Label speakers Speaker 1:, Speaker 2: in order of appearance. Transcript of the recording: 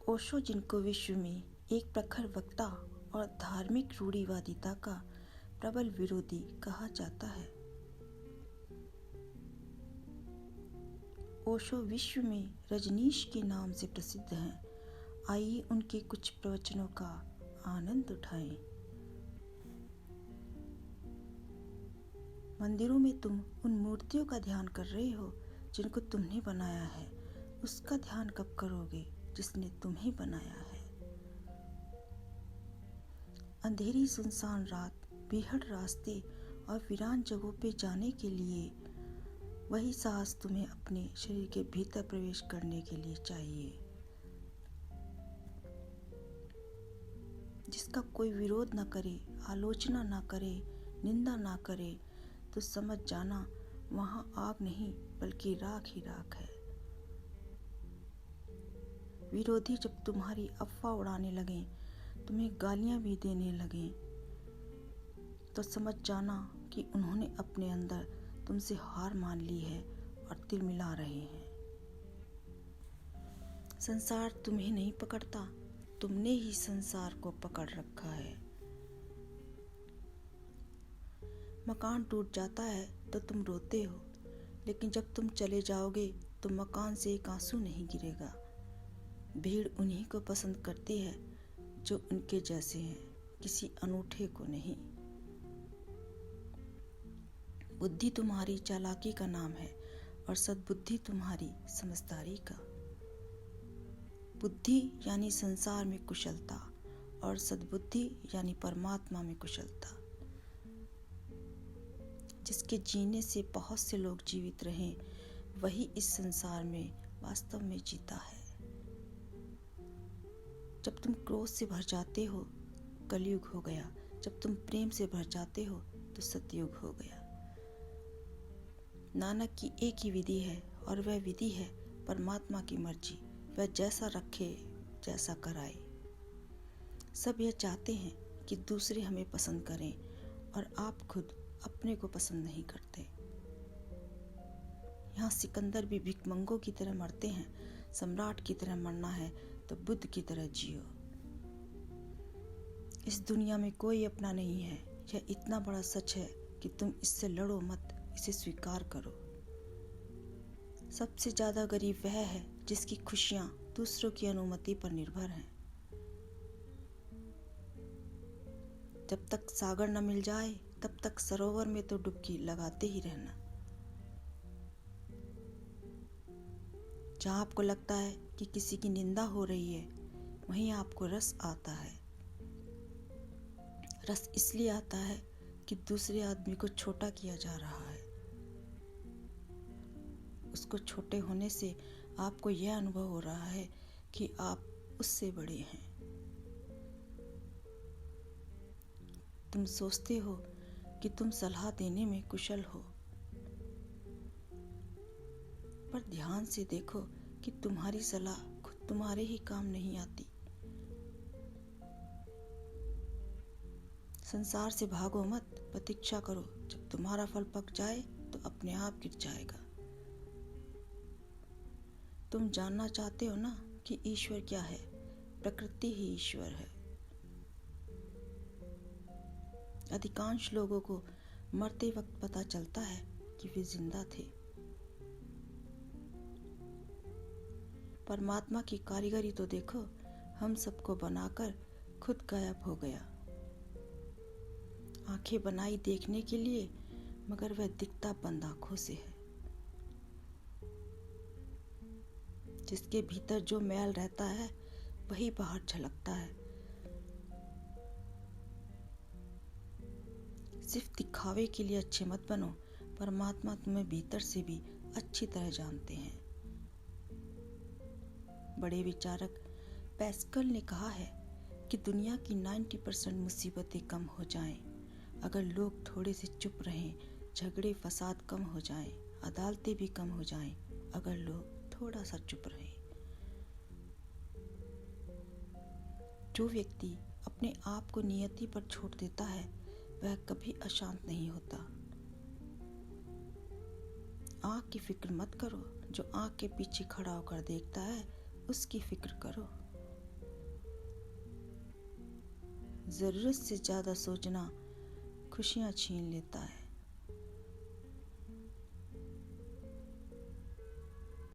Speaker 1: ओशो, जिनको विश्व में एक प्रखर वक्ता और धार्मिक रूढ़िवादिता का प्रबल विरोधी कहा जाता है। ओशो विश्व में रजनीश के नाम से प्रसिद्ध हैं। आइए उनके कुछ प्रवचनों का आनंद उठाएं। मंदिरों में तुम उन मूर्तियों का ध्यान कर रहे हो जिनको तुमने बनाया है। उसका ध्यान कब करोगे जिसने तुम्हें बनाया है? अंधेरी सुनसान रात, बेहद रास्ते और वीरान जगहों पे जाने के लिए वही साहस तुम्हें अपने शरीर के भीतर प्रवेश करने के लिए चाहिए, जिसका कोई विरोध न करे, आलोचना न करे, निंदा न करे, तो समझ जाना वहां आग नहीं बल्कि राख ही राख है। विरोधी जब तुम्हारी अफवाह उड़ाने लगे, तुम्हें गालियां भी देने लगे, तो समझ जाना कि उन्होंने अपने अंदर तुमसे हार मान ली है और तिल मिला रहे हैं। संसार तुम्हें नहीं पकड़ता, तुमने ही संसार को पकड़ रखा है। मकान टूट जाता है तो तुम रोते हो, लेकिन जब तुम चले जाओगे तो मकान से एक आंसू नहीं गिरेगा। भीड़ उन्हीं को पसंद करती है जो उनके जैसे हैं, किसी अनूठे को नहीं। बुद्धि तुम्हारी चालाकी का नाम है और सद्बुद्धि तुम्हारी समझदारी का। बुद्धि यानी संसार में कुशलता और सद्बुद्धि यानी परमात्मा में कुशलता। जिसके जीने से बहुत से लोग जीवित रहे, वही इस संसार में वास्तव में जीता है। जब तुम क्रोध से भर जाते हो, कलयुग हो गया। जब तुम प्रेम से भर जाते हो तो सतयुग हो गया। नानक की एक ही विधि है और वह विधि है परमात्मा की मर्जी। वह जैसा रखे, जैसा कराए। सब यह चाहते हैं कि दूसरे हमें पसंद करें और आप खुद अपने को पसंद नहीं करते। यहाँ सिकंदर भी भिखमंगों की तरह मरते हैं। सम्राट की तरह मरना है तो बुद्ध की तरह जियो। इस दुनिया में कोई अपना नहीं है। यह इतना बड़ा सच है कि तुम इससे लड़ो मत, इसे स्वीकार करो। सबसे ज्यादा गरीब वह है जिसकी खुशियां दूसरों की अनुमति पर निर्भर हैं। जब तक सागर न मिल जाए तब तक सरोवर में तो डुबकी लगाते ही रहना। जहां आपको लगता है कि किसी की निंदा हो रही है, वहीं आपको रस आता है। रस इसलिए आता है कि दूसरे आदमी को छोटा किया जा रहा है। उसको छोटे होने से आपको यह अनुभव हो रहा है कि आप उससे बड़े हैं। तुम सोचते हो कि तुम सलाह देने में कुशल हो, पर ध्यान से देखो कि तुम्हारी सलाह खुद तुम्हारे ही काम नहीं आती। संसार से भागो मत, प्रतीक्षा करो। जब तुम्हारा फल पक जाए तो अपने आप गिर जाएगा। तुम जानना चाहते हो ना कि ईश्वर क्या है? प्रकृति ही ईश्वर है। अधिकांश लोगों को मरते वक्त पता चलता है कि वे जिंदा थे। परमात्मा की कारीगरी तो देखो, हम सबको बनाकर खुद गायब हो गया। आंखें बनाई देखने के लिए, मगर वह दिखता बंद आंखों से है। जिसके भीतर जो मैल रहता है वही बाहर झलकता है। सिर्फ दिखावे के लिए अच्छे मत बनो। परमात्मा तुम्हें भीतर से भी अच्छी तरह जानते हैं। बड़े विचारक पैस्कल ने कहा है कि दुनिया की 90% मुसीबतें कम हो जाएं अगर लोग थोड़े से चुप रहें। झगड़े फसाद कम हो जाएं, अदालतें भी कम हो जाएं अगर लोग थोड़ा सा चुप रहें। जो व्यक्ति अपने आप को नियति पर छोड़ देता है, वह कभी अशांत नहीं होता। आँख की फिक्र मत करो। जो आँख के पीछे खड़ा होकर देखता है, उसकी फिक्र करो। ज़रूरत से ज़्यादा सोचना खुशियाँ छीन लेता है।